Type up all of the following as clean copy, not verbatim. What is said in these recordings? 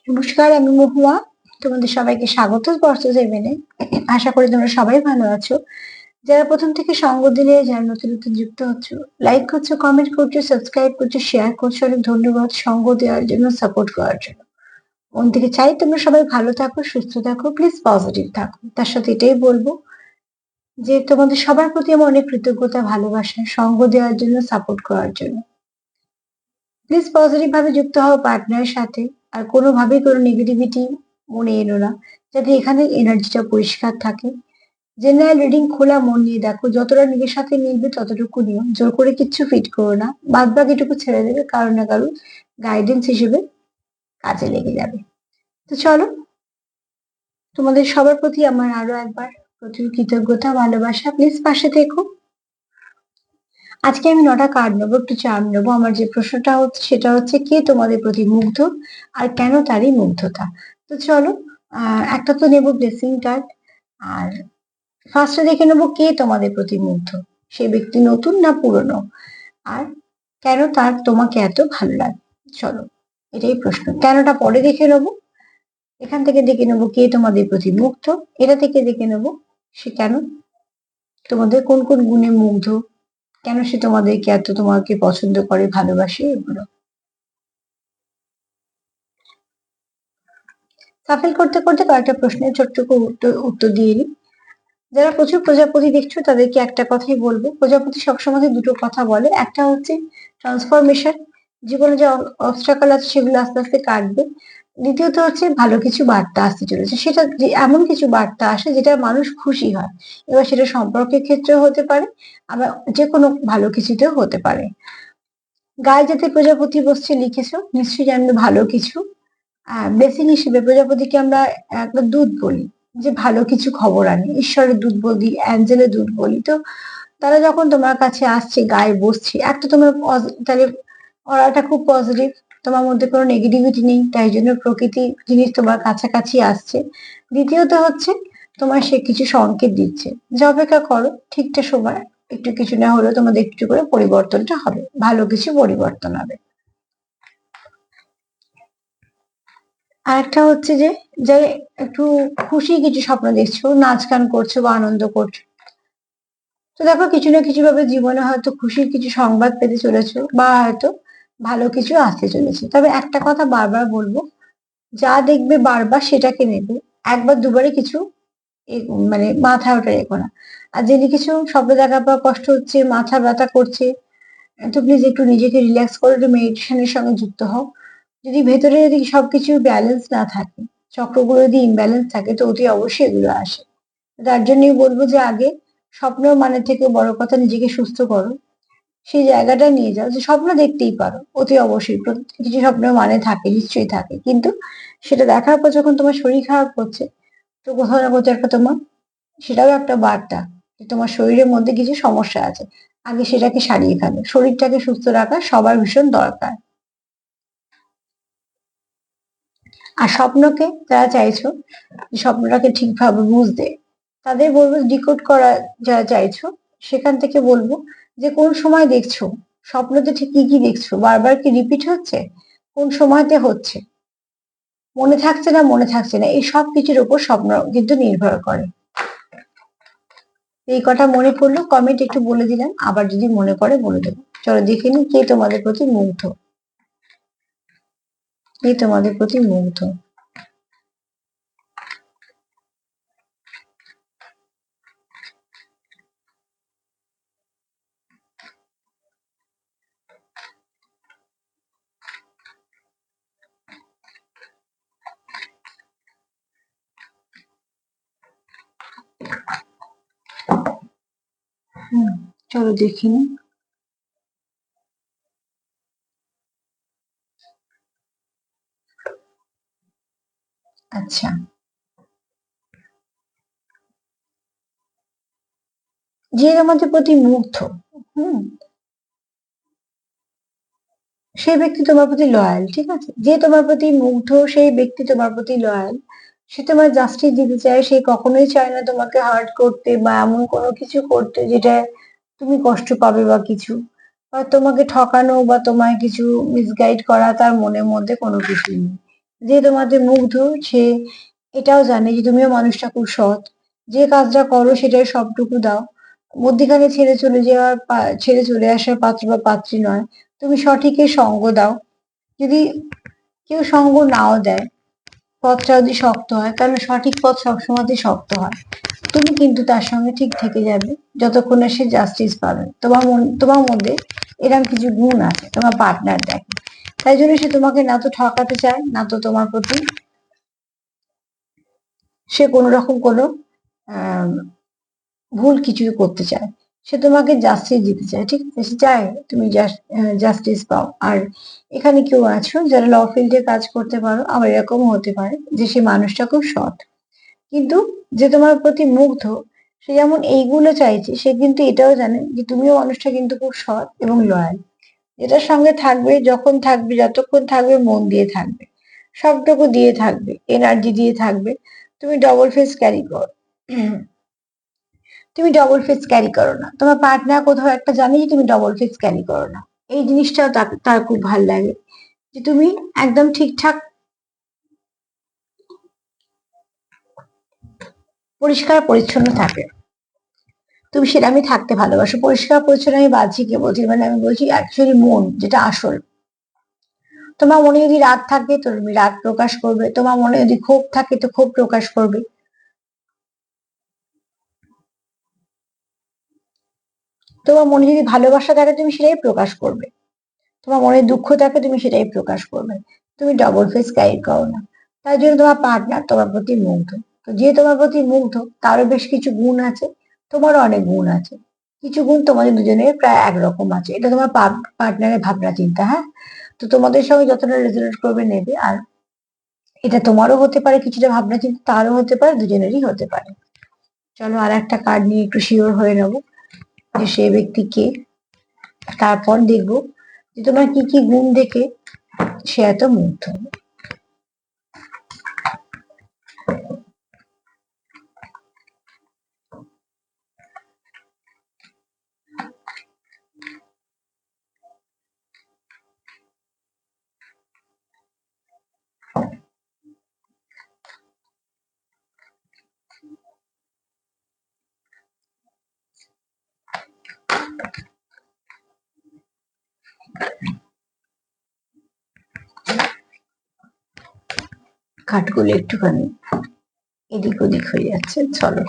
নমস্কার, আমি মহুয়া। তোমাদের সবাইকে স্বাগত স্পর্শ সেভেনে। আশা করি তোমরা সবাই ভালো আছো। যারা প্রথম থেকে সঙ্গ দিলে, যারা নতুন নতুন যুক্ত হচ্ছ, লাইক করছো, কমেন্ট করছো, সাবস্ক্রাইব করছো, শেয়ার করছো, অনেক ধন্যবাদ সঙ্গ দেওয়ার জন্য, সাপোর্ট করার জন্য। মন থেকে চাই তোমরা সবাই ভালো থাকো, সুস্থ থাকো, প্লিজ পজিটিভ থাকো। তার সাথে এটাই বলবো যে তোমাদের সবার প্রতি আমার অনেক কৃতজ্ঞতা, ভালোবাসা, সঙ্গ দেওয়ার জন্য, সাপোর্ট করার জন্য। প্লিজ পজিটিভ ভাবে যুক্ত হও পার্টনারের সাথে। আর কোনোভাবেই কোনো নেগেটিভিটি মনে এনো না, যাতে এখানে এনার্জিটা পরিষ্কার থাকে। জেনারেল রিডিং খোলা মন নিয়ে দেখো, যতটা নিজের সাথে মিলবে ততটুকু নিও, জোর করে কিচ্ছু ফিট করো না। বাদ বাকিটুকু ছেড়ে দেবে, কারো না কারো গাইডেন্স হিসেবে কাজে লেগে যাবে। তো চলো, তোমাদের সবার প্রতি আমার আরো একবার প্রচুর কৃতজ্ঞতা, ভালোবাসা। প্লিজ পাশে থেকো। আজকে আমি 9টা কার্ড নেবো, একটু চার্ম নেবো। আমার যে প্রশ্নটা হচ্ছে সেটা হচ্ছে, কে তোমাদের প্রতি মুগ্ধ আর কেন তারই মুগ্ধতা। তো চলো, একটা তো নেবো ব্লেসিং কার্ড। আর ফার্স্টে দেখে নেবো, কে তোমাদের প্রতি মুগ্ধ, সে ব্যক্তি নতুন না পুরনো, আর কেন তার তোমাকে এত ভালো লাগে। চলো, এটাই প্রশ্ন। কেনটা পরে দেখে নেবো। এখান থেকে দেখে নেবো কে তোমাদের প্রতি মুগ্ধ, এটা থেকে দেখে নেবো সে কেন তোমাদের কোন কোন গুণে মুগ্ধ, কেন সে তোমাদেরকে এত তোমাকে পছন্দ করে, ভালোবাসে, এগুলো। সাফেল করতে করতে কয়েকটা প্রশ্নের ছোট্ট করে উত্তর দিয়ে নিই। যারা প্রচুর প্রজাপতি দেখছো তাদেরকে একটা কথাই বলবো, প্রজাপতি সবসময় দুটো কথা বলে। একটা হচ্ছে ট্রান্সফরমেশন, জীবনে যে অবস্ট্রাকল আছে সেগুলো আস্তে আস্তে কাটবে। দ্বিতীয়ত হচ্ছে ভালো কিছু বার্তা আসতে চলেছে, সেটা যে এমন কিছু বার্তা আসে যেটা মানুষ খুশি হয়। এবার সেটা সম্পর্কের ক্ষেত্রেও হতে পারে, আবার যে কোনো ভালো কিছুতেও হতে পারে। গায়ে যাতে প্রজাপতি বসছে লিখেছো, নিশ্চয়ই জানবে ভালো কিছু। ব্লেসিং হিসেবে প্রজাপতিকে আমরা একটা দূত বলি, যে ভালো কিছু খবর আনে, ঈশ্বরের দূত বলি, অ্যাঞ্জেলের দূত বলি। তো তারা যখন তোমার কাছে আসছে, গায়ে বসছে, একটা তোমার তাহলে অরাটা খুব পজিটিভ, তোমার মধ্যে কোনো নেগেটিভিটি নেই, তাই জন্য প্রকৃতি জিনিস তোমার কাছাকাছি আসছে। দ্বিতীয়ত হচ্ছে তোমার সে কিছু সংকেত দিচ্ছে যে অপেক্ষা করো, ঠিকঠাক সময় একটু কিছু না হলেও তোমাদের একটু করে পরিবর্তনটা হবে, ভালো কিছু পরিবর্তন হবে। আরেকটা হচ্ছে যে, যে একটু খুশি কিছু স্বপ্ন দেখছো, নাচ গান করছো বা আনন্দ করছো। তো দেখো, কিছু না কিছু ভাবে জীবনে হয়তো খুশির কিছু সংবাদ পেতে চলেছো, বা হয়তো ভালো কিছু আসতে চলেছে। তবে একটা কথা বারবার বলবো, যা দেখবে বারবার সেটাকে নেবে, একবার দুবারে কিছু মানে মাথায় ওটা রেখো না। আর যদি কিছু স্বপ্ন দেখার পর কষ্ট হচ্ছে, মাথা ব্যথা করছে, তো প্লিজ একটু নিজেকে রিল্যাক্স করে একটু মেডিটেশনের সঙ্গে যুক্ত হও। যদি ভেতরে যদি সবকিছু ব্যালেন্স না থাকে, চক্রগুলো যদি ইমব্যালেন্স থাকে, তো অতি অবশ্যই এগুলো আসে। তার জন্যই বলবো যে আগে স্বপ্ন মানে থেকে বড় কথা, নিজেকে সুস্থ করো, সেই জায়গাটা নিয়ে যাও যে স্বপ্ন দেখতেই পারো, অতি অবশ্যই কিছু স্বপ্নের মানে থাকে, নিশ্চয়ই থাকে, কিন্তু সেটা দেখার পর যখন তোমার শরীর খারাপ করছে, তো কোথাও না কোথাও একটা তোমার, সেটাও একটা বার্তা যে তোমার শরীরের মধ্যে কিছু সমস্যা আছে। আগে সেটাকে সারিয়ে ফেলো, শরীরটাকে সুস্থ রাখা সবার ভীষণ দরকার। আর স্বপ্নকে যারা চাইছো যে স্বপ্নটাকে ঠিকভাবে বুঝতে, তাদের বলবো ডিকোড করা যারা চাইছো, সেখান থেকে বলবো যে কোন সময় দেখছো, স্বপ্নতে ঠিক কি কি দেখছো, বারবার কি রিপিট হচ্ছে, কোন সময়তে হচ্ছে, মনে থাকছে না মনে থাকছে না, এই সব কিছুর উপর স্বপ্ন কিন্তু নির্ভর করে। এই কথা মনে পড়লো, কমেন্ট একটু বলে দিলাম, আবার যদি মনে পড়ে বলে দেবো। চলো দেখে নিই কে তোমাদের প্রতি মুগ্ধ, কে তোমাদের প্রতি মুগ্ধ। হুম, চলো দেখি নি। আচ্ছা, যে তোমাদের প্রতি মুগ্ধ, হুম, সেই ব্যক্তি তোমার প্রতি লয়াল, ঠিক আছে। যে তোমার প্রতি মুগ্ধ সেই ব্যক্তি তোমার প্রতি লয়াল। সে তোমার জাস্টিস দিতে চায়, সে কখনোই চায় না তোমাকে হার্ট করতে বা এমন কোনো কিছু করতে যেটা তুমি কষ্ট পাবে বা কিছু, বা তোমাকে ঠকানো বা তোমায় কিছু মিসগাইড করা তার মনের মধ্যে কোনো কিছুই নেই। যে তোমাদের মুগ্ধ, সে এটাও জানে যে তুমিও মানুষটা খুব সৎ। যে কাজটা করো সেটার সবটুকু দাও। মধ্যিখানে ছেড়ে চলে আসার পাত্র বা পাত্রী নয়। তুমি সঠিকের সঙ্গ দাও। যদি কেউ সঙ্গ নাও দেয়, পথটা যদি শক্ত হয়, তাহলে সঠিক পথ সবসময়তেই শক্ত হয়। তুমি কিন্তু তার সঙ্গে ঠিক থেকে যাবে যতক্ষণ না সে জাস্টিস পাবে। তোমার মধ্যে এরকম কিছু গুণ আছে, তোমার পার্টনার দেখে। তাই জন্য সে তোমাকে না তো ঠকাতে চায়, না তো তোমার প্রতি সে কোনো রকম কোনো আহ ভুল কিছু করতে চায়। সে তোমাকে জাস্টিস দিতে চায়, ঠিক আছে? সে চায় তুমি জাস্টিস পাও। আর এখানে কেউ আছো যারা ল ফিল্ডে কাজ করতে পারো, আবার এরকমও হতে পারে যে সে মানুষটা খুব সৎ, কিন্তু যে তোমার প্রতি মুগ্ধ, সে যেমন এইগুলো চাইছে, সে কিন্তু এটাও জানে যে তুমিও মানুষটা কিন্তু খুব সৎ এবং লয়াল। যেটার সঙ্গে থাকবে, যখন থাকবে, যতক্ষণ থাকবে, মন দিয়ে থাকবে, সবটুকু দিয়ে থাকবে, এনার্জি দিয়ে থাকবে। তুমি ডবল ফেস ক্যারি করো। তুমি ডবল ফেস ক্যারি করো না। তোমার পার্টনার কোথাও একটা জানে যে তুমি ডবল ফেস ক্যারি করো না। এই জিনিসটাও তার খুব ভাল লাগে, যে তুমি একদম ঠিকঠাক পরিষ্কার পরিচ্ছন্ন থাকে। তুমি সেরকমই থাকতে ভালোবাসো। পরিষ্কার পরিচ্ছন্ন আমি বাহ্যিকে বলছি, মানে আমি বলছি অ্যাকচুয়ালি মন যেটা আসল। তোমার মনে যদি রাগ থাকে তো তুমি রাগ প্রকাশ করবে, তোমার মনে যদি ক্ষোভ থাকে তো ক্ষোভ প্রকাশ করবে, তোমার মনে যদি ভালোবাসা থাকে তুমি সেটাই প্রকাশ করবে, তোমার মনে দুঃখ থাকে তুমি সেটাই প্রকাশ করবে। তুমি ডবল ফেস ক্যারি করো না। তাই জন্য তোমার পার্টনার তোমার প্রতি মুগ্ধ। তো যে তোমার প্রতি মুগ্ধ, তারও বেশ কিছু গুণ আছে, তোমারও অনেক গুণ আছে। কিছু গুণ তোমাদের দুজনের প্রায় একরকম আছে, এটা তোমার পার্টনারের ভাবনা চিন্তা, হ্যাঁ। তো তোমাদের সঙ্গে যতটা রেজোনেট করবে নেবে। আর এটা তোমারও হতে পারে, কিছুটা ভাবনা চিন্তা তারও হতে পারে, দুজনেরই হতে পারে। চলো আর একটা কার্ড নিয়ে একটু শিওর হয়ে নেবো যে সে ব্যক্তি কে। তারপর দেখবো যে তোমার কি কি গুণ দেখে সে এত মুগ্ধ। কাঠগুলো একটুখানি এদিক ওদিক হয়ে যাচ্ছে, চলো।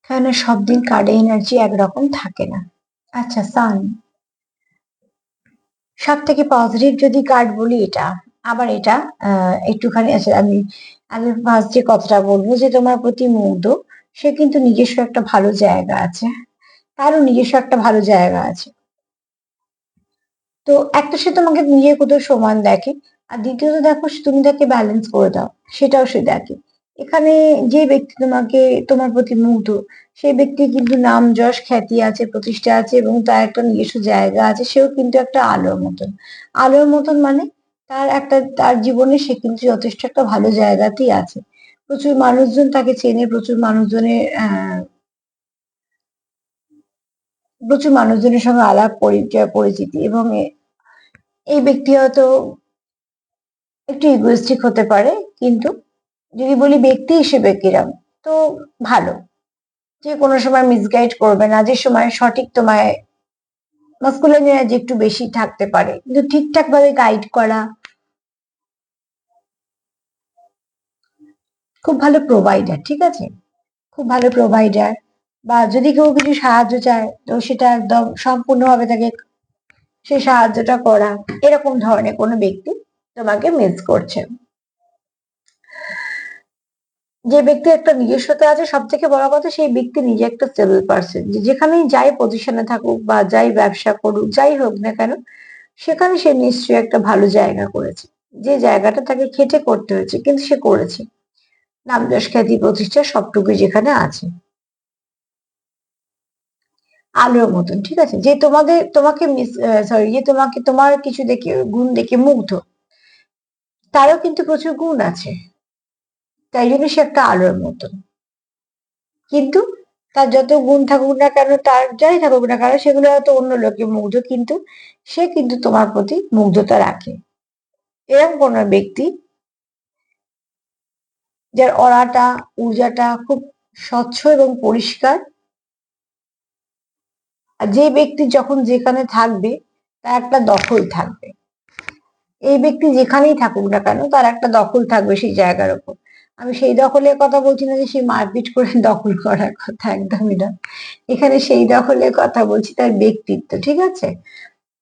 কেন সব দিন কার্ডে এনার্জি একরকম থাকে না। আচ্ছা, সান সব থেকে পজিটিভ যদি কার্ড বলি এটা। আবার এটা একটুখানি, আচ্ছা আমি আমি ফার্স্ট যে কথাটা বলবো যে তোমার প্রতি মুগ্ধ, সে কিন্তু নিজস্ব একটা ভালো জায়গা আছে, তারও নিজস্ব একটা ভালো জায়গা আছে। তো একটা সে তোমাকে নিজের কোথাও সমান দেখে, আর দ্বিতীয়ত দেখো তুমি তাকে ব্যালেন্স করে দাও, সেটাও সে দেখে। এখানে যে ব্যক্তি তোমার প্রতি মুগ্ধ, সেই ব্যক্তি কিন্তু নাম যশ খ্যাতি আছে, প্রতিষ্ঠা আছে, এবং তার একটা নিজস্ব জায়গা আছে। সেও কিন্তু একটা আলোর মতন। আলোর মতন মানে তার জীবনে সে কিন্তু যথেষ্ট একটা ভালো জায়গাতেই আছে। প্রচুর মানুষজন তাকে চেনে, প্রচুর মানুষজনের সঙ্গে আলাপ পরিচয় পরিচিতি, এবং এই ব্যক্তি হয়তো একটু ইগোইস্টিক হতে পারে, কিন্তু যদি বলি ব্যক্তি হিসেবে কিরম, তো ভালো। যে কোনো সময় মিসগাইড করবে না, যে সময় সঠিক তোমায় মাস্কুলিন এনার্জি একটু বেশি থাকতে পারে, কিন্তু ঠিকঠাক ভাবে গাইড করা। খুব ভালো প্রোভাইডার, ঠিক আছে? খুব ভালো প্রোভাইডার। বা যদি কেউ কিছু সাহায্য চায় তো সেটা একদম সম্পূর্ণভাবে তাকে সে সাহায্যটা করা, এরকম ধরনের কোনো ব্যক্তি তোমাকে মিস করছে। যে ব্যক্তি একটা নিজস্বতা আছে, সব থেকে বড় কথা সেই ব্যক্তি নিজে একটা স্টেবল পার্সন, যে যেখানেই যাই পজিশনে থাকুক বা যাই ব্যবসা করুক, যাই হোক না কেন, সেখানে সে নিশ্চয়ই একটা ভালো জায়গা করেছে। যে জায়গাটা তাকে খেটে করতে হয়েছে, কিন্তু সে করেছে। নাম যশ খ্যাতি প্রতিষ্ঠা সবটুকু যেখানে আছে, আলোর মতন, ঠিক আছে? যে তোমাকে মিস সরি, যে তোমার কিছু দেখে, গুণ দেখে মুগ্ধ, তারও কিন্তু প্রচুর গুণ আছে। তাই জন্য সে একটা আলোর মতন। কিন্তু তার যত গুণ থাকুক না কেন, তার যাই থাকুক না কেন, সেগুলো হয়তো অন্য লোকে মুগ্ধ, কিন্তু সে কিন্তু তোমার প্রতি মুগ্ধতা রাখে। এরকম কোন ব্যক্তি যার অরাটা, ঊর্জাটা খুব স্বচ্ছ এবং পরিষ্কার, আর যে ব্যক্তি যখন যেখানে থাকবে তার একটা দখল থাকবে। এই ব্যক্তি যেখানেই থাকুক না কেন তার একটা দখল থাকবে সেই জায়গার উপর। আমি সেই দখলের কথা বলছি না যে সে মারপিট করে দখল করার কথা, একদমই না। এখানে সেই দখলের কথা বলছি তার ব্যক্তিত্ব, ঠিক আছে?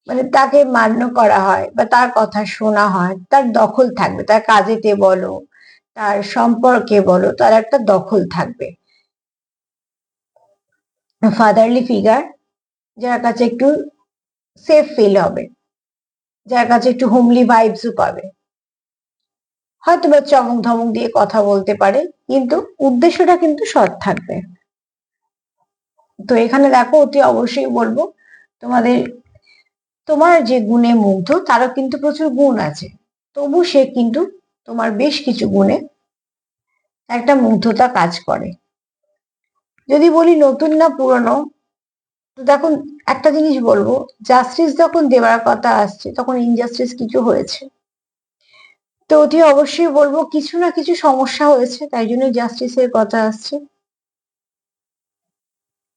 মানে তাকে মান্য করা হয় বা তার কথা শোনা হয়, তার দখল থাকবে, তার কাজেতে বলো, তার সম্পর্কে বলো, তার একটা দখল থাকবে। ফাদারলি ফিগার, যার কাছে একটু সেফ ফিল হবে, যার কাছে একটু হোমলি ভাইবসও পাবে। হয়তো বা চমক ধমক দিয়ে কথা বলতে পারে, কিন্তু উদ্দেশ্যটা কিন্তু সৎ থাকবে। তো এখানে দেখো, অতি অবশ্যই বলবো তোমাদের, তোমার যে গুণে মুগ্ধ তারও কিন্তু প্রচুর গুণ আছে, তবু সে কিন্তু তোমার বেশ কিছু গুণে একটা মুগ্ধতা কাজ করে। যদি বলি নতুন না পুরনো, তো দেখুন একটা জিনিস বলবো, জাস্টিস যখন দেওয়ার কথা আসছে তখন ইনজাস্টিস কিছু হয়েছে। তো অতি অবশ্যই বলবো কিছু না কিছু সমস্যা হয়েছে, তাই জন্য জাস্টিসের কথা আসছে।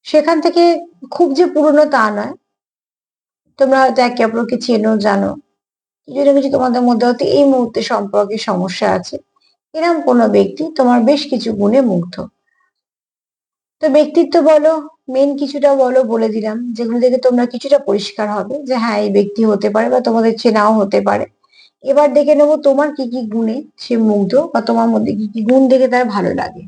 সেখান থেকে খুব যে পুরনো তা নয়, তোমরা হয়তো একে অপরকে চেনো, জানো, কিছু না কিছু তোমাদের মধ্যে হয়তো এই মুহূর্তে সম্পর্কে সমস্যা আছে। এরকম কোনো ব্যক্তি তোমার বেশ কিছু গুণে মুগ্ধ। তো ব্যক্তিত্ব বলো, মেন কিছুটা বলো, বলে দিলাম, যেগুলো দেখে তোমরা কিছুটা পরিষ্কার হবে যে হ্যাঁ এই ব্যক্তি হতে পারে বা তোমাদের চেনাও হতে পারে। এবার দেখে নেবো তোমার কি কি গুণে সে মুগ্ধ বা তোমার মধ্যে কি কি গুণ দেখে তার ভালো লাগে।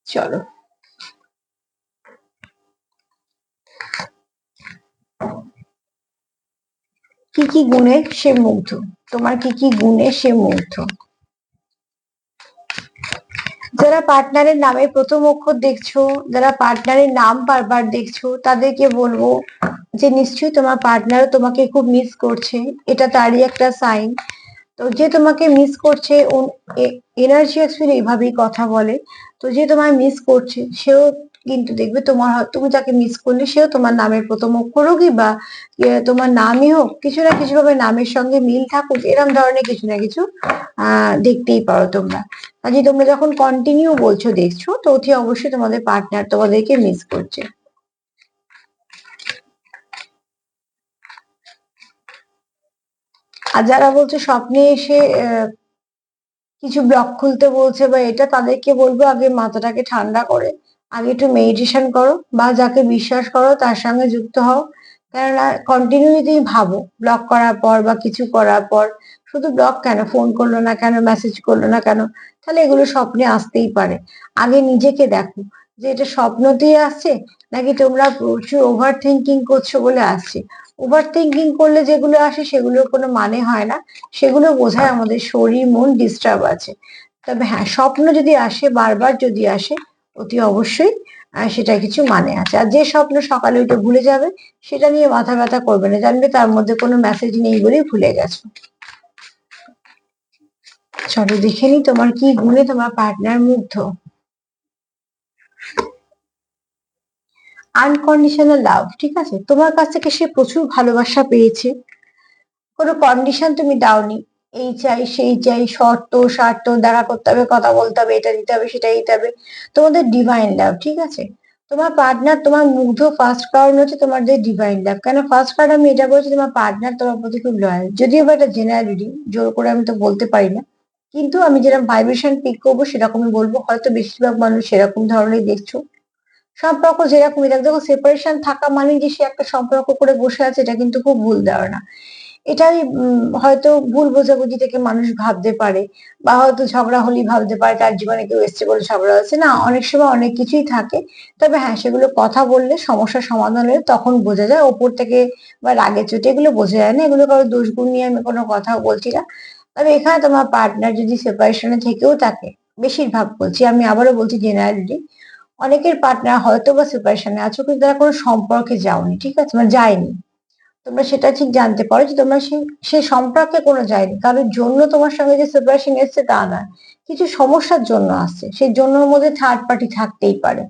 চলো, কি কি গুণে সে মুগ্ধ, তোমার কি কি গুণে সে মুগ্ধ। যারা পার্টনারের নামে প্রথম অক্ষর দেখছো, যারা পার্টনারের নাম বারবার দেখছো, তাদেরকে বলবো যে নিশ্চয়ই তোমার পার্টনারও তোমাকে খুব মিস করছে, এটা তারই একটা সাইন। তো যে তোমাকে মিস করছে, এনার্জি অ্যাকচুয়ালি এইভাবেই কথা বলে। তো যে তোমায় মিস করছে সেও কিন্তু দেখবে তোমার, তুমি যাকে মিস করলে সেও তোমার নামের প্রথম অক্ষর হোক বা তোমার নামই হোক, কিছু না কিছু ভাবে নামের সঙ্গে মিল থাকুক, এরকম ধরনের কিছু না কিছু দেখতেই পারো তোমরা। কাজে তোমরা যখন কন্টিনিউ বলছো দেখছো, তো অতি অবশ্যই তোমাদের পার্টনার তোমাদেরকে মিস করছে। আর যারা বলছে স্বপ্নে এসে কিছু ব্লক খুলতে বলছে বা এটা, তাদেরকে বলবো আগে মাথাটাকে ঠান্ডা করে আগে একটু মেডিটেশন করো বা যাকে বিশ্বাস করো তার সঙ্গে যুক্ত হও। কেননা কন্টিনিউ যদি ভাবো ব্লক করার পর বা কিছু করার পর, শুধু ব্লক কেন, ফোন করলো না কেন, মেসেজ করলো না কেন, তাহলে এগুলো স্বপ্নে আসতেই পারে। আগে নিজেকে দেখো যে এটা স্বপ্নতেই আসছে নাকি তোমরা প্রচুর ওভার থিঙ্কিং করছো বলে আসছে। ওভার থিঙ্কিং করলে যেগুলো আসে সেগুলোর কোনো মানে হয় না, সেগুলো বোঝায় আমাদের শরীর মন ডিস্টার্ব আছে। তবে হ্যাঁ, স্বপ্ন যদি আসে, বারবার যদি আসে, অতি অবশ্যই সেটা কিছু মানে আছে। আর যে স্বপ্ন সকালে উঠে ভুলে যাবে, সেটা নিয়ে মাথা ব্যথা করবে না, জানবে তার মধ্যে কোনো মেসেজ নেই বলেই ভুলে গেছো। চলো দেখে নি তোমার কি গুণে তোমার পার্টনার মুগ্ধ। আনকন্ডিশনাল লাভ, ঠিক আছে, তোমার কাছ থেকে সে প্রচুর ভালোবাসা পেয়েছে, কোনো কন্ডিশন তুমি দাওনি, এই চাই সেই চাই, শর্ত স্বার্থ, দেখা করতে হবে, কথা বলতে হবে, এটা দিতে হবে সেটা দিতে হবে। তোমাদের ডিভাইন লাভ, ঠিক আছে। তোমার পার্টনার তোমার মুগ্ধ ফার্স্ট কারণ হচ্ছে তোমার যে ডিভাইন লাভ। কেন ফার্স্ট কারণ আমি এটা বলছি, তোমার পার্টনার তোমার প্রতি খুব লয়াল। যদিও বা এটা জেনারেল রিডিং, জোর করে আমি তো বলতে পারি না, কিন্তু আমি যেরকম ভাইব্রেশন পিক করবো সেরকমই বলবো। হয়তো বেশিরভাগ মানুষ সেরকম ধরনের দেখছো। সম্পর্ক যেরকমই দেখ, দেখো সেপারেশন থাকা মানে যে সে একটা সম্পর্ক করে বসে আছে, এটা কিন্তু খুব ভুল ধারণা। এটাই হয়তো ভুল বোঝাবুঝি থেকে মানুষ ভাবতে পারে, বা হয়তো ঝগড়া হলেই ভাবতে পারে তার জীবনে কেউ এসছে বলে ঝগড়া হচ্ছে। না, অনেক সময় অনেক কিছুই থাকে। তবে হ্যাঁ, সেগুলো কথা বললে, সমস্যার সমাধান হলে তখন বোঝা যায়, ওপর থেকে বা রাগে চোটে এগুলো বোঝা যায় না। এগুলো কারো দোষ গুণ নিয়ে আমি কোনো কথা বলছি না। তবে এখানে তোমার পার্টনার যদি সেপারেশনে থেকেও থাকে, বেশিরভাগ বলছি, আমি আবারও বলছি জেনারেলি, অনেকের পার্টনার হয়তো বা সেপারেশনে আছো কিন্তু তারা কোনো সম্পর্কে যাওনি, ঠিক আছে, মানে যায়নি। তোমরা সেটা ঠিক জানতে পারো যে তোমরা সে সম্পর্কে কোনো যায়নি, কারোর জন্য তোমার সঙ্গে যে সেপারেশন এসছে তা না, কিছু সমস্যার জন্য আসছে, সেই জন্যর মধ্যে থার্ড পার্টি থাকতেই পারে।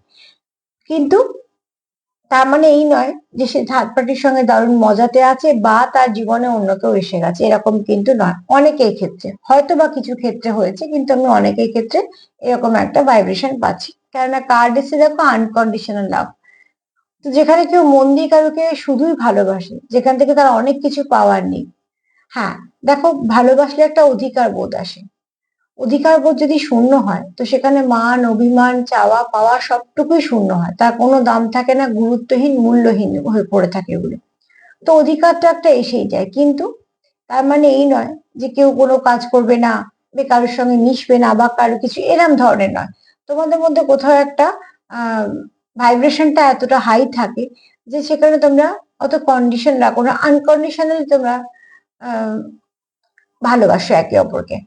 কিন্তু তার মানে এই নয় যে সে থার্ড পার্টির সঙ্গে দারুণ মজাতে আছে বা তার জীবনে অন্য কেউ এসে গেছে, এরকম কিন্তু নয়। অনেকের ক্ষেত্রে হয়তো বা কিছু ক্ষেত্রে হয়েছে, কিন্তু আমি অনেকের ক্ষেত্রে এরকম একটা ভাইব্রেশন পাচ্ছি। কেননা কার্ড এসে দেখো আনকন্ডিশনাল লাভ। তো যেখানে কেউ মন দিয়ে কারোকে শুধুই ভালোবাসে, যেখান থেকে তার অনেক কিছু পাওয়ার নেই। হ্যাঁ, দেখো, ভালোবাসলে একটা অধিকার বোধ আসে। অধিকার বোধ যদি শূন্য হয়, তো সেখানে মান, অভিমান, চাওয়া পাওয়া সবটুকুই শূন্য হয়, তার কোনো দাম থাকে না, গুরুত্বহীন, মূল্যহীন হয়ে পড়ে থাকে এগুলো। তো অধিকারটা একটা এসেই যায়, কিন্তু তার মানে এই নয় যে কেউ কোনো কাজ করবে না, বা কারোর সঙ্গে মিশবে না, বা কারো কিছু এরম ধরনের নয়। তোমাদের মধ্যে কোথাও একটা আহ ভাইব্রেশনটা এতটা হাই থাকে যে সেখানে তোমরা অত কন্ডিশন রাখো না, আনকন্ডিশনালি তোমরা আহ ভালোবাসো একে অপরকে।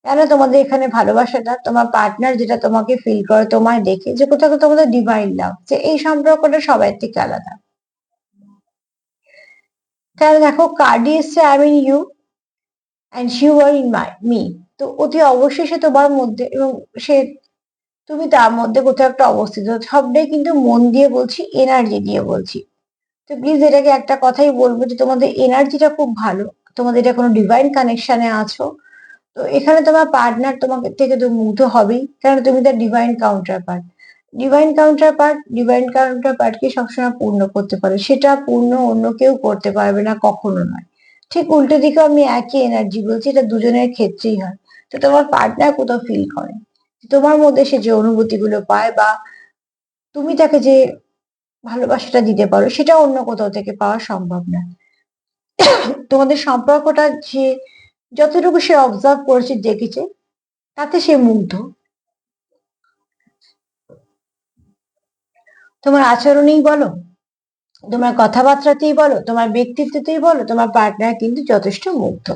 কেন তোমাদের এখানে ভালোবাসাটা, তোমার পার্টনার যেটা তোমাকে ফিল করে তোমায় দেখে, যে কোথাও তোমাদের ডিভাইন লাভ, যে এই সম্পর্কটা সবাই থেকে আলাদা। কারণ দেখো, কার্ডই এসছে I mean you and you are in my me. তো অতি অবশ্যই সে তোমার মধ্যে, এবং সে তুমি তার মধ্যে কোথাও একটা অবস্থিত। সবটাই কিন্তু মন দিয়ে বলছি, এনার্জি দিয়ে বলছি। তো প্লিজ এটাকে একটা কথাই বলবো যে তোমাদের এনার্জিটা খুব ভালো, তোমাদের এটা কোনো ডিভাইন কানেকশনে আছো। তো এখানে তোমার পার্টনার তোমাকে থেকে তো মুগ্ধ হবেই, কারণ তুমি তার divine counter part. Divine counter পার্টকে সবসময় পূর্ণ করতে পারে, সেটা পূর্ণ অন্য কেউ করতে পারবে না, কখনো নয়। ঠিক উল্টো দিকেও আমি একই এনার্জি বলছি, এটা দুজনের ক্ষেত্রেই হয়। তো তোমার পার্টনার কোথাও ফিল করে তোমার মধ্যে সে যে অনুভূতিগুলো পায়, বা তুমি তাকে যে ভালোবাসাটা দিতে পারো, সেটা অন্য কোথাও থেকে পাওয়া সম্ভব না। তোমাদের সম্পর্কটা যে যতটুকু সে অবজার্ভ করেছে, দেখেছে, তাতে সে মুগ্ধ। তোমার আচরণেই বলো, তোমার কথাবার্তাতেই বলো, তোমার ব্যক্তিত্বতেই বলো, তোমার পার্টনার কিন্তু যথেষ্ট মুগ্ধ।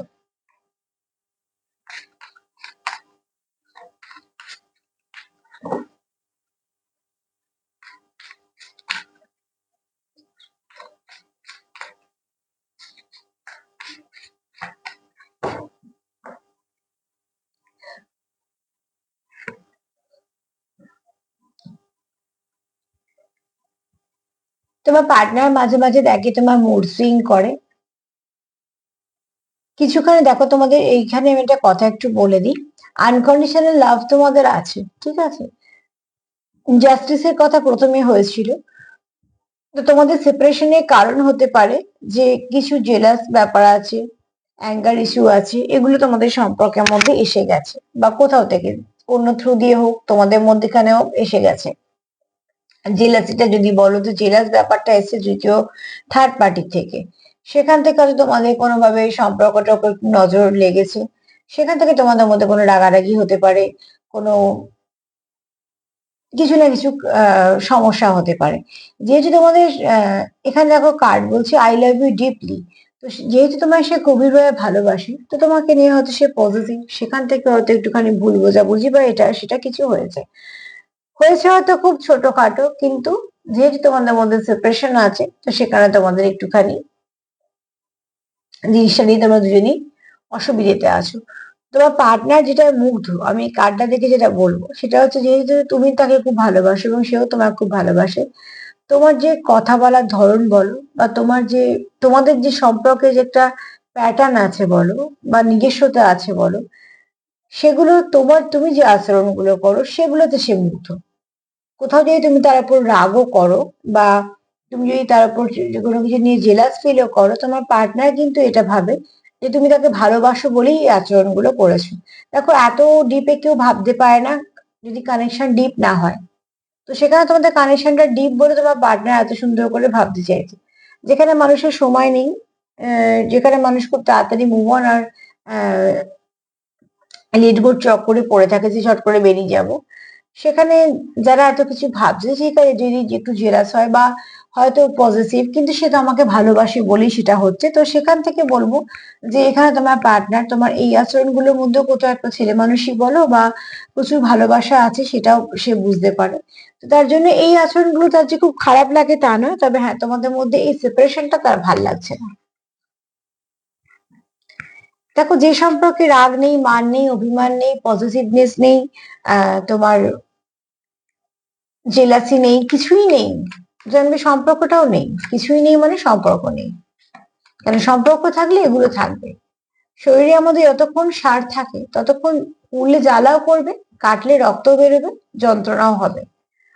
তোমার পার্টনার মাঝে মাঝে দেখে তোমার মুড সুইং করে কিছুখানি। দেখো, তোমাদের এইখানে আমি একটা কথা একটু বলে দিই, আনকন্ডিশনাল লাভ তোমাদের আছে, ঠিক আছে। জাস্টিসের কথা প্রথমে হয়েছিল। তো তোমাদের সেপারেশনের কারণ হতে পারে যে কিছু জেলাস ব্যাপার আছে, অ্যাঙ্গার ইস্যু আছে, এগুলো তোমাদের সম্পর্কের মধ্যে এসে গেছে, বা কোথাও থেকে অন্য থ্রু দিয়ে হোক, তোমাদের মধ্যেখানেও এসে গেছে। জেলাসিটা যদি বলো, তো জেলাস ব্যাপারটা এসে দ্বিতীয় থার্ড পার্টি থেকে। সেখান থেকে হয়তো তোমাদের কোনোভাবে সম্পর্কটার উপর নজর লেগেছে, সেখান থেকে তোমাদের মধ্যে কোনো রাগারাগি হতে পারে, কোনো কিছু না কিছু সমস্যা হতে পারে। যেহেতু তোমাদের এখানে দেখো কার্ড বলছে আই লাভ ইউ ডিপলি। তো যেহেতু তোমার সে গভীরভাবে ভালোবাসে, তো তোমাকে নিয়ে হয়তো সে পজিটিভ, সেখান থেকে হয়তো একটুখানি ভুল বোঝাবুঝি বা এটা সেটা কিছু হয়েছে। হয়েছে হয়তো খুব ছোটখাটো, কিন্তু যেহেতু তোমাদের মধ্যে সেপারেশন আছে, তো সেখানে তোমাদের একটুখানি জিনিসটা নিয়ে তোমরা দুজনেই অসুবিধেতে আছো। তোমার পার্টনার যেটা মুগ্ধ, আমি কার্ডটা দেখে যেটা বলবো সেটা হচ্ছে, যেহেতু তুমি তাকে খুব ভালোবাসো এবং সেও তোমাকে খুব ভালোবাসে, তোমার যে কথা বলার ধরন বলো, বা তোমার যে তোমাদের যে সম্পর্কে যে একটা প্যাটার্ন আছে বলো, বা নিজস্বতা আছে বলো, সেগুলো তুমি যে আচরণগুলো করো সেগুলোতে সে মুগ্ধ। কোথাও যদি তুমি তার উপর রাগও করো, বা তুমি যদি তার উপর কোনো কিছু নিয়ে জেলাস ফিলও করো, তোমার পার্টনার কিন্তু এটা ভাবে যে তুমি তাকে ভালোবাসো বলেই এই আচরণগুলো করেছো। দেখো, এত ডিপে কেউ ভাবতে পারে না যদি কানেকশন ডিপ না হয়। তো সেখানে তোমাদের কানেকশনটা ডিপ বলে তোমার পার্টনার এত সুন্দর করে ভাবতে চাইছে। যেখানে মানুষের সময় নেই, যেখানে মানুষ খুব তাড়াতাড়ি মুভ অন আর লেট গোর চক্করে পড়ে থাকে যে ঝট করে বেরিয়ে যাব, সেখানে যারা এত কিছু ভাবছে, সেখানে যদি একটু জেলাস হয় বা হয়তো পজিটিভ, কিন্তু সে তো আমাকে ভালোবাসে বলেই সেটা হচ্ছে। তো সেখান থেকে বলবো যে এখানে তোমার পার্টনার তোমার এই আচরণগুলোর মধ্যে কোথাও একটা ছেলে মানুষই বলো বা প্রচুর ভালোবাসা আছে, সেটাও সে বুঝতে পারে। তো তার জন্য এই আচরণগুলো তার যে খুব খারাপ লাগে তা নয়, তবে হ্যাঁ, তোমাদের মধ্যে এই সেপারেশনটা তার ভাল লাগছে না। দেখো, যে সম্পর্কে রাগ নেই, মান নেই, অভিমান নেই, পজিটিভনেস নেই, তোমার জেলাসি নেই, কিছুই নেই, জানবে সম্পর্কটাও নেই, কিছুই নেই মানে সম্পর্ক নেই। কারণ সম্পর্ক থাকলে এগুলো থাকবে। শরীরে আমাদের যতক্ষণ সার থাকে ততক্ষণ পুড়লে জ্বালাও করবে, কাটলে রক্ত বেরোবে, যন্ত্রণাও হবে।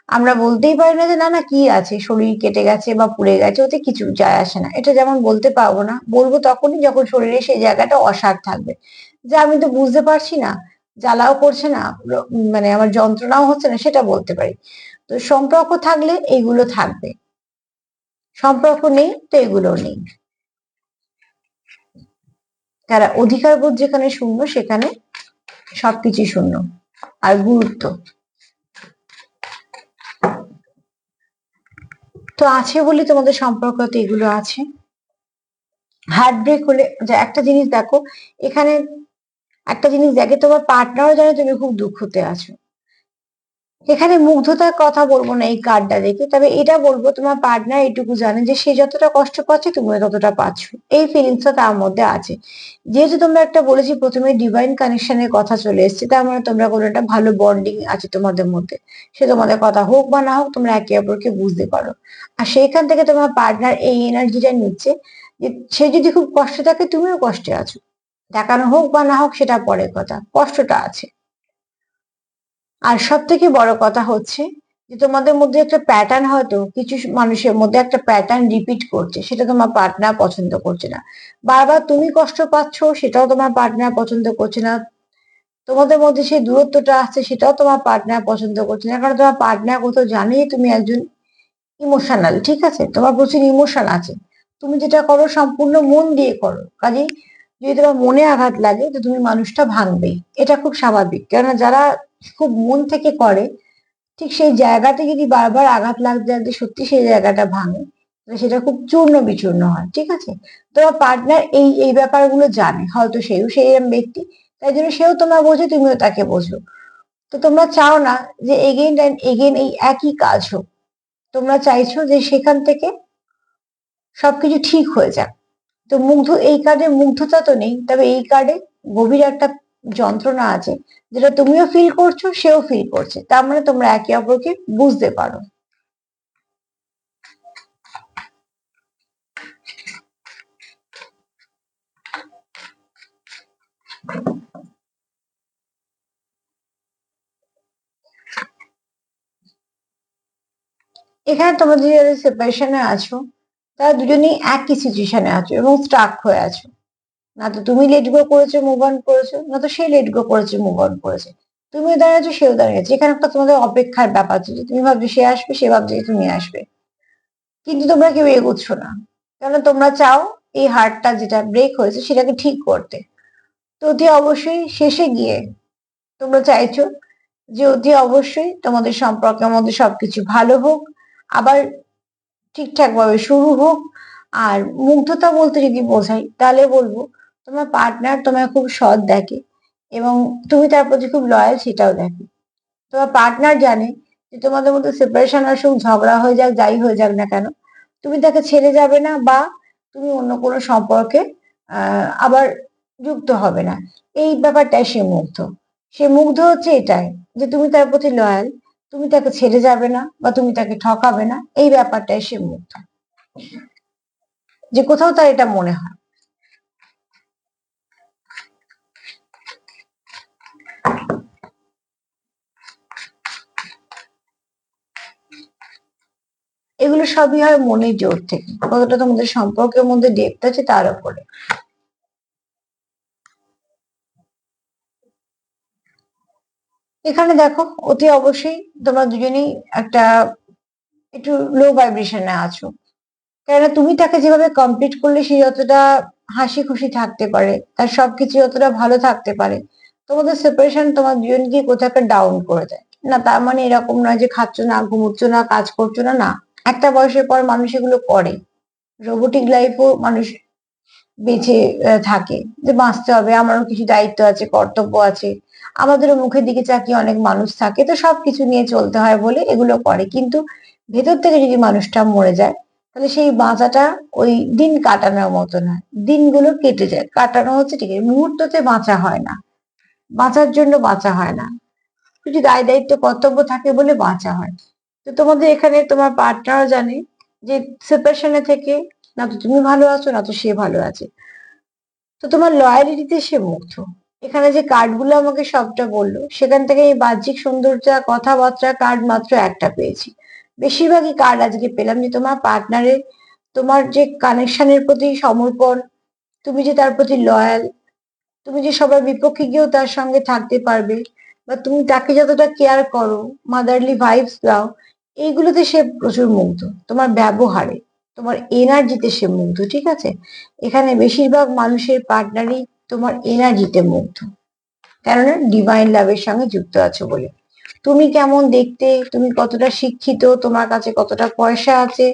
আমরা বলতেই পারি না যে না না কি আছে, শরীর কেটে গেছে বা পুড়ে গেছে, ওতে কিছু যায় আসে না, এটা যেমন বলতে পারবো না, বলবো তখনই যখন শরীরে সেই জায়গাটা অসাড় থাকবে, যে আমি তো বুঝতে পারছি না, জ্বালাও করছে না, মানে আমার যন্ত্রণাও হচ্ছে না, সেটা বলতে পারি। তো সম্পর্ক থাকলে এইগুলো থাকবে, সম্পর্ক নেই তো এগুলো নেই। তারা অধিকার বোধ যেখানে শূন্য সেখানে সবকিছু শূন্য। আর গুরুত্ব তো আছে বলে তোমাদের সম্পর্কতে এগুলো আছে। হার্ট ব্রেক হলে যে একটা জিনিস দেখো, এখানে একটা জিনিস দেখে, তোমার পার্টনারও জানে তুমি খুব দুঃখতে আছো। এখানে মুগ্ধতার কথা বলবো না এই কার্ডটা দেখে, তবে এটা বলবো তোমার পার্টনার এটুকু জানে যে সে যতটা কষ্ট পাচ্ছে তুমিও ততটা পাচ্ছ, এই ফিলিংসটা তার মধ্যে আছে। যেহেতু তোমরা একটা বলেছি প্রথমে ডিভাইন কানেকশনের কথা চলে এসছে, তার মানে তোমরা কোনো একটা ভালো বন্ডিং আছে তোমাদের মধ্যে। সে তোমাদের কথা হোক বা না হোক, তোমরা একে অপরকে বুঝতে পারো। আর সেইখান থেকে তোমার পার্টনার এই এনার্জিটা নিচ্ছে যে সে যদি খুব কষ্টে থাকে তুমিও কষ্টে আছো, দেখানো হোক বা না হোক সেটা পরের কথা, কষ্টটা আছে। আর সব থেকে বড় কথা হচ্ছে যে তোমাদের মধ্যে একটা প্যাটার্ন, হয়তো কিছু মানুষের মধ্যে একটা প্যাটার্ন রিপিট করছে, সেটা তোমার পার্টনার পছন্দ করছে না। বারবার তুমি কষ্ট পাচ্ছ, সেটাও তোমার পার্টনার পছন্দ করছে না। তোমাদের মধ্যে সেই দূরত্বটা আসছে, সেটাও তোমার পার্টনার পছন্দ করছে না, কারণ তোমার পার্টনার কোথাও জানে যে তুমি একজন ইমোশনাল, ঠিক আছে, তোমার প্রচুর ইমোশন আছে, তুমি যেটা করো সম্পূর্ণ মন দিয়ে করো, কাজেই যদি তোমার মনে আঘাত লাগে তো তুমি মানুষটা ভাঙবেই, এটা খুব স্বাভাবিক। কেননা যারা খুব মন থেকে করে, ঠিক সেই জায়গাতে যদি বারবার আঘাত লাগতে লাগতে সত্যি সেই জায়গাটা ভাঙে, তাহলে সেটা খুব চূর্ণ বিচূর্ণ হয়, ঠিক আছে। তোমার পার্টনার এই এই ব্যাপারগুলো জানে, হয়তো সেও সেই ব্যক্তি, তাই জন্য সেও তোমার বোঝে, তুমিও তাকে বোঝো। তো তোমরা চাও না যে এগেইন অ্যান্ড এগেইন এই একই কাজ হোক, তোমরা চাইছো যে সেখান থেকে সবকিছু ঠিক হয়ে যাক। তো মুগ্ধ, এই কার্ডে মুগ্ধতা তো নেই, তবে এই কার্ডে গভীর একটা যন্ত্রণা আছে, যেটা তুমিও ফিল করছো, সেও ফিল করছে, তার মানে তোমরা একে অপরকে বুঝতে পারো। এখানে তোমরা যে সেপারেশনে আছো, তারা দুজনেই একই সিচুয়েশনে আছো এবং স্টাক হয়ে আছো। না তো তুমি লেট গো করেছো, মুভ অন করেছো, না তো সে লেট গো করেছে, মুভ অন করেছে। তুমিও দাঁড়িয়েছো, সেও দাঁড়িয়েছে, এখানে একটা তোমাদের অপেক্ষার ব্যাপার আছে, তুমি ভাবছো সে আসবে, সে ভাবছে যে তুমি আসবে, কিন্তু তোমরা কেউ এগোচ্ছ না। কেন তোমরা চাও এই হার্টটা যেটা ব্রেক হয়েছে সেটাকে ঠিক করতে। তো অতি অবশ্যই শেষে গিয়ে তোমরা চাইছো যে অতি অবশ্যই তোমাদের সম্পর্কের মধ্যে সবকিছু ভালো হোক, আবার ঠিকঠাক ভাবে শুরু হোক। আর মুগ্ধতা বলতে যদি বোঝাই তাহলে বলবো তোমার পার্টনার তোমায় খুব সৎ দেখে এবং তুমি তার প্রতি খুব লয়াল, সেটাও দেখে। তোমার পার্টনার জানে যে তোমাদের মধ্যে সেপারেশন আসুক, ঝগড়া হয়ে যাক, যাই হয়ে যাক না কেন, তুমি তাকে ছেড়ে যাবে না, বা তুমি অন্য কোনো সম্পর্কে আবার যুক্ত হবে না, এই ব্যাপারটাই সে মুগ্ধ। সে মুগ্ধ হচ্ছে এটাই যে তুমি তার প্রতি লয়াল, তুমি তাকে ছেড়ে যাবে না বা তুমি তাকে ঠকাবে না, এই ব্যাপারটাই সে মুগ্ধ, যে কোথাও তার এটা মনে হয়। এগুলো সবই হয় মনের জোর থেকে, কতটা তোমাদের সম্পর্কের মধ্যে ডেপথ আছে তার উপরে। এখানে দেখো, অতি অবশ্যই তোমরা দুজনেই একটা একটু লো ভাইব্রেশনে আছো। কেননা তুমি তাকে যেভাবে কমপ্লিট করলে সে যতটা হাসি খুশি থাকতে পারে, তার সবকিছু যতটা ভালো থাকতে পারে, তোমাদের সেপারেশন তোমার দুজনকে কোথাও একটা ডাউন করে দেয়। না তার মানে এরকম নয় যে খাচ্ছ না, ঘুমোচ্ছ না, কাজ করছো না, না। একটা বয়সের পর মানুষ এগুলো করে, রোবোটিক লাইফও মানুষ বেঁচে থাকে, যে বাঁচতে হবে, আমারও কিছু দায়িত্ব আছে, কর্তব্য আছে, আমাদেরও মুখের দিকে চাকিয়ে অনেক মানুষ থাকে, তো সবকিছু নিয়ে চলতে হয় বলে এগুলো করে। কিন্তু ভেতর থেকে যদি মানুষটা মরে যায় তাহলে সেই বাঁচাটা ওই দিন কাটানোর মতো নয়, দিনগুলো কেটে যায়, কাটানো হচ্ছে ঠিক আছে, মুহূর্ততে বাঁচা হয় না, বাঁচার জন্য বাঁচা হয় না, কিছু দায় দায়িত্ব কর্তব্য থাকে বলে বাঁচা হয়। তো তোমাদের এখানে তোমার পার্টনারও জানে যে সেপারেশনে থেকে না তো তুমি ভালো আছো না তো সে ভালো আছে, তো তোমার লয়ালিটিতে সে মুগ্ধ। এখানে যে কার্ডগুলো আমাকে সবটা বললো সেখান থেকে এই বাহ্যিক সৌন্দর্য কথাবার্তা কার্ড মাত্র একটা পেয়েছি, বেশিরভাগই কার্ড আজকে পেলাম যে তোমার পার্টনারের তোমার যে কানেকশনের প্রতি সমর্পণ, তুমি যে তার প্রতি লয়াল, তুমি যে সবার বিপক্ষে গিয়েও তার সঙ্গে থাকতে পারবে, বা তুমি তাকে যতটা কেয়ার করো, মাদারলি ভাইবস দাও, এইগুলোতে সে প্রচুর মুগ্ধ। তোমার ব্যবহারে, তোমার এনার্জিতে সে মুগ্ধ, ঠিক আছে? এখানে বেশিরভাগ মানুষের পার্টনারই তোমার এনার্জিতে মুগ্ধ, কেননা ডিভাইন লাভের সঙ্গে যুক্ত আছো বলে। তুমি কেমন দেখতে, তুমি কতটা শিক্ষিত, তোমার কাছে কতটা পয়সা আছে,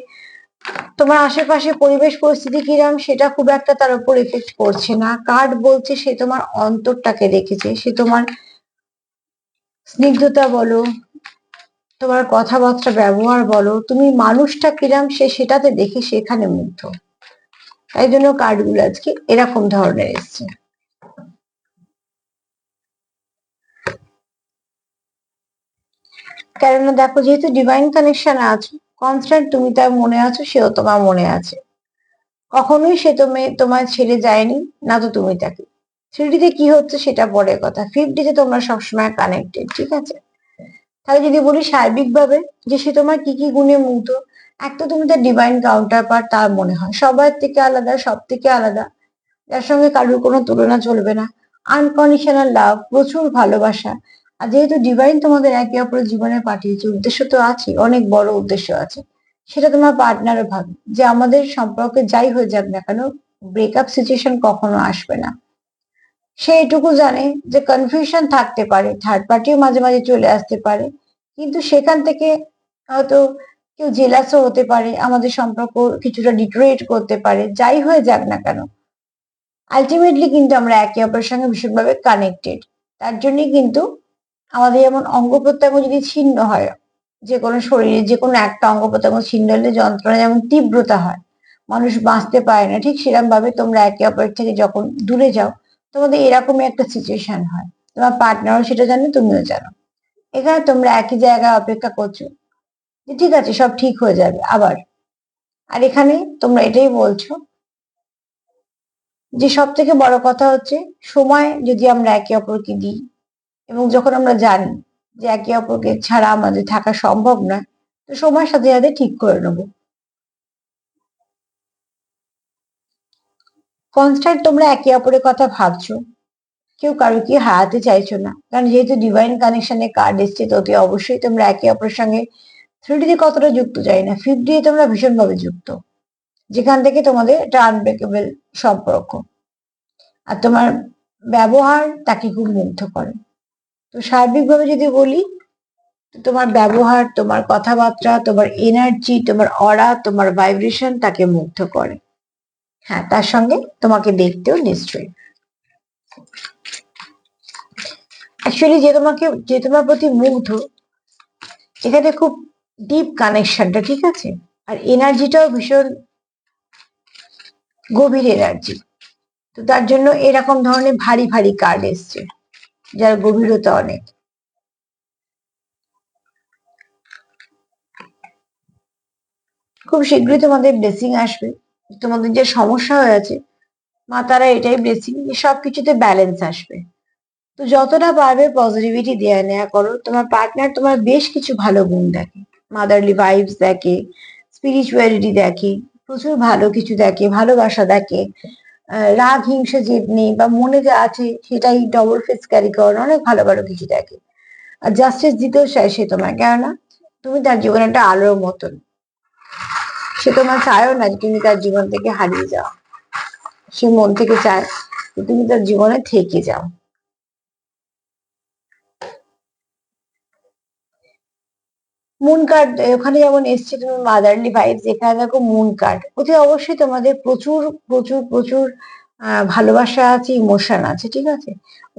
তোমার আশেপাশে পরিবেশ পরিস্থিতি কিরাম, সেটা খুব একটা তার উপর এফেক্ট করছে না। কার্ড বলছে সে তোমার অন্তরটাকে দেখেছে, সে তোমার স্নিগ্ধতা বলো, তোমার কথাবার্তা ব্যবহার বলো, তুমি মানুষটা কিরাম সে সেটাতে দেখে সেখানে মুগ্ধ। তাই জন্য কার্ডগুলো আজকে এরকম ধরনের এসছে। কেননা দেখো, যেহেতু ডিভাইন কানেকশন আছো, কনস্ট্যান্ট তুমি তার মনে আছো, সেও তোমার মনে আছে, কখনোই সে তোমায় ছেড়ে যায়নি, না তো তুমি তাকে। থ্রিডিতে কি হচ্ছে সেটা পরের কথা, ফিফটিতে তোমরা সবসময় কানেক্টেড, ঠিক আছে? তাহলে যদি বলি সার্বিকভাবে যে সে তোমার কি কি গুণে মুগ্ধ, এক তো তুমি তার ডিভাইন কাউন্টার পার্ট, তার মনে হয় সবার থেকে আলাদা, সব থেকে আলাদা, যার সঙ্গে কারোর কোনো তুলনা চলবে না, আনকন্ডিশনাল লাভ, প্রচুর ভালোবাসা। আর যেহেতু ডিভাইন তোমাদের একে অপরের জীবনে পাঠিয়েছে, উদ্দেশ্য তো আছে, অনেক বড় উদ্দেশ্য আছে, সেটা তোমার পার্টনারও ভাবে যে আমাদের সম্পর্কে যাই হয়ে যাক না কেন, ব্রেকআপ সিচুয়েশন কখনো আসবে না। সে এটুকু জানে যে কনফিউশন থাকতে পারে, থার্ড পার্টিও মাঝে মাঝে চলে আসতে পারে, কিন্তু সেখান থেকে হয়তো কেউ জেলাসও হতে পারে, আমাদের সম্পর্ক কিছুটা ডিটোরেট করতে পারে, যাই হয়ে যাক না কেন, আলটিমেটলি কিন্তু আমরা একে অপরের সঙ্গে ভীষণভাবে কানেক্টেড। তার জন্যই কিন্তু আমাদের যেমন অঙ্গ প্রত্যঙ্গ যদি ছিন্ন হয়, যে কোনো শরীরে যে কোনো একটা অঙ্গ প্রত্যঙ্গ ছিন্ন হলে যন্ত্রণা যেমন তীব্রতা হয়, মানুষ বাঁচতে পারে না, ঠিক সেরকম ভাবে তোমরা একে অপরের থেকে যখন দূরে যাও, তোমাদের এরকমই একটা সিচুয়েশন হয়। তোমার পার্টনারও সেটা জানে, তুমিও জানো। এখানে তোমরা একই জায়গায় অপেক্ষা করছো যে ঠিক আছে সব ঠিক হয়ে যাবে আবার। আর এখানে তোমরা এটাই বলছো যে সব থেকে বড় কথা হচ্ছে সময় যদি আমরা একে অপরকে দিই, এবং যখন আমরা জানি যে একে অপরকে ছাড়া আমাদের থাকা সম্ভব নয়, তো সময়ের সাথে সাথে ঠিক করে নেবো। কনস্ট্যান্ট তোমরা একে অপরের কথা ভাবছো, কেউ কারোকে হারাতে চাইছো না, কারণ যেহেতু ডিভাইন কানেকশনে কার্ড এসছে, তো অবশ্যই তোমরা একে অপরের সঙ্গে থ্রিডিতে কতটা যুক্ত যাই না, ফিফথ দিয়ে তোমরা ভীষণভাবে যুক্ত, যেখান থেকে তোমাদের একটা আনব্রেকেবল সম্পর্ক। আর তোমার ব্যবহার তাকে খুব মুগ্ধ করে। তো সার্বিকভাবে যদি বলি, তো তোমার ব্যবহার, তোমার কথাবার্তা, তোমার এনার্জি, তোমার অরা, তোমার ভাইব্রেশন তাকে মুগ্ধ করে। হ্যাঁ, তার সঙ্গে তোমাকে দেখতেও নিশ্চয়ই। অ্যাকচুয়ালি যে তোমার প্রতি মুগ্ধ, এখানে খুব ডিপ কানেকশনটা, ঠিক আছে? আর এনার্জিটাও ভীষণ গভীর এনার্জি। তো তার জন্য এরকম ধরনের ভারী ভারী কার্ড এসছে, যার গভীরতা অনেক। খুব শীঘ্রই তোমাদের ব্লেসিং আসবে। তোমাদের যে সমস্যা হয়ে আছে, মা তারা এটাই ব্লেসিং যে সবকিছুতে ব্যালেন্স আসবে। তো যতটা পারবে পজিটিভিটি দেয়া নেয়া করো। তোমার পার্টনার তোমার বেশ কিছু ভালো গুণ দেখে, মাদারলি ভাইবস দেখে, স্পিরিচুয়ালিটি দেখে, প্রচুর ভালো কিছু দেখে, ভালোবাসা দেখে, রাগ হিংসে জেদ নেই, বা মনে যা আছে সেটাই ডবল ফেস ক্যারি করেন, অনেক ভালো ভালো কিছু দেখে। আর জাস্টিস দিতেও চায় সে তোমায়, কেননা তুমি তার জীবনে একটা আলোর মতন। সে তোমার চায়ও না যে তুমি তার জীবন থেকে হারিয়ে যাও, সে মন থেকে চায় যে তুমি তার জীবনে থেকে যাও। মুন কার্ড ওখানে যেমন এসছে, তুমি মাদারলি ভাইবস, এখানে দেখো মুন কার্ড, ওতে অবশ্যই তোমাদের প্রচুর প্রচুর প্রচুর ভালোবাসা আছে, ইমোশন আছে, ঠিক আছে?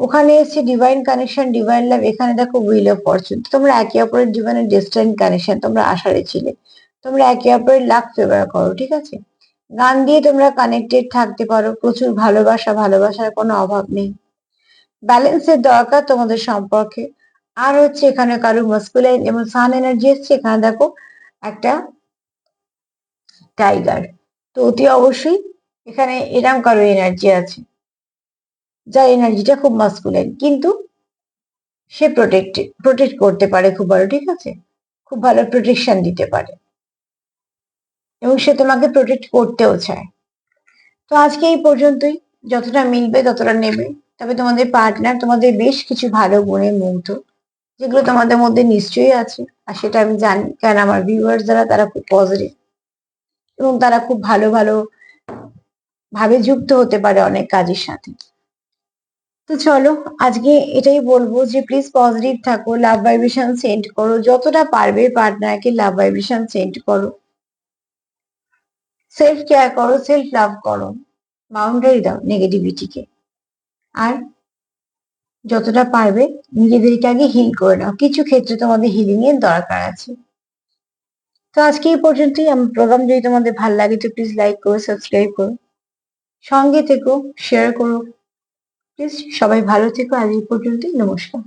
ওখানে এসছে ডিভাইন কানেকশন, ডিভাইন লাভ, এখানে দেখো হুইল অফ ফরচুন, তোমরা একে অপরের জীবনে ডেস্টাইন কানেকশন, তোমরা আশারে ছিলে, তোমরা একে অপরের লাক ফেভার করো, ঠিক আছে? গান দিয়ে তোমরা কানেক্টেড থাকতে পারো, প্রচুর ভালোবাসার কোনো অভাব নেই। ব্যালেন্সের দরকার তোমাদের সম্পর্কে। আর হচ্ছে এখানে কারো মাস্কুলাইন এবং সান এনার্জি এসছে, এখানে দেখো একটা টাইগার। তো অতি অবশ্যই এখানে এরম কারো এনার্জি আছে, যার এনার্জিটা খুব মাস্কুলাইন, কিন্তু সে প্রোটেক্ট করতে পারে খুব ভালো, ঠিক আছে? খুব ভালো প্রোটেকশন দিতে পারে এবং সে তোমাকে প্রোটেক্ট করতেও চায়। তো আজকে এই পর্যন্তই, যতটা মিলবে ততটা নেবে। তবে তোমাদের পার্টনার তোমাদের বেশ কিছু ভালো গুণে মুগ্ধ, যেগুলো তোমাদের মধ্যে নিশ্চয়ই আছে, আর সেটা আমি জানি, কারণ আমার ভিউয়ার্স যারা তারা খুব পজিটিভ এবং তারা খুব ভালো ভালো ভাবে যুক্ত হতে পারে অনেক কাজের সাথে। তো চলো, আজকে এটাই বলবো যে প্লিজ পজিটিভ থাকো, লাভ ভাইব্রেশন সেন্ড করো, যতটা পারবে পার্টনারকে লাভ ভাইব্রেশন সেন্ড করো, সেলফ কেয়ার করো, সেলফ লাভ করো, বাউন্ডারি দাও নেগেটিভিটিকে। আর যতটা পারবে নিজেদেরকে আগে হিল করে নাও, কিছু ক্ষেত্রে তোমাদের হিলিং এর দরকার আছে। তো আজকে এই পর্যন্তই। আমার প্রোগ্রাম যদি তোমাদের ভালো লাগে তো প্লিজ লাইক করো, সাবস্ক্রাইব করো, সঙ্গে থেকো, শেয়ার করো প্লিজ। সবাই ভালো থেকো, আজ এই পর্যন্তই, নমস্কার।